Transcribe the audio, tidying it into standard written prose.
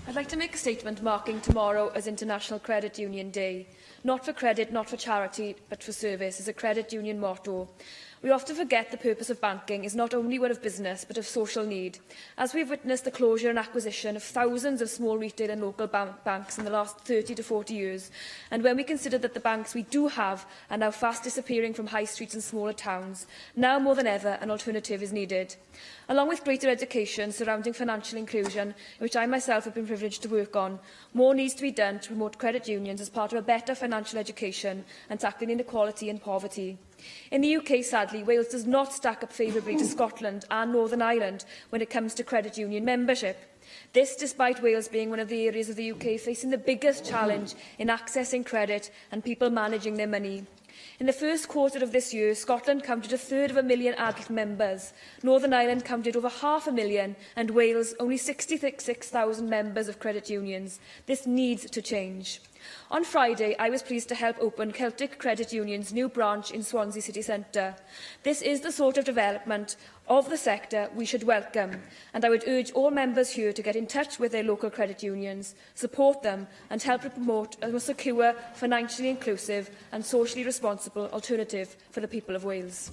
I'd like to make a statement marking tomorrow as International Credit Union Day. Not for credit, not for charity, but for service is a credit union motto. We often forget the purpose of banking is not only one of business, but of social need. As we have witnessed the closure and acquisition of thousands of small retail and local banks in the last 30 to 40 years, and when we consider that the banks we do have are now fast disappearing from high streets and smaller towns, now more than ever an alternative is needed. Along with greater education surrounding financial inclusion, which I myself have been privileged to work on, more needs to be done to promote credit unions as part of a better financial education and tackling inequality and poverty. In the UK, sadly, Wales does not stack up favourably to Scotland and Northern Ireland when it comes to credit union membership. This despite Wales being one of the areas of the UK facing the biggest challenge in accessing credit and people managing their money. In the first quarter of this year, Scotland counted 1/3 adult members, Northern Ireland counted over 500,000 and Wales only 66,000 members of credit unions. This needs to change. On Friday, I was pleased to help open Celtic Credit Union's new branch in Swansea city centre. This is the sort of development of the sector we should welcome, and I would urge all members here to get in touch with their local credit unions, support them and help to promote a more secure, financially inclusive and socially responsible alternative for the people of Wales.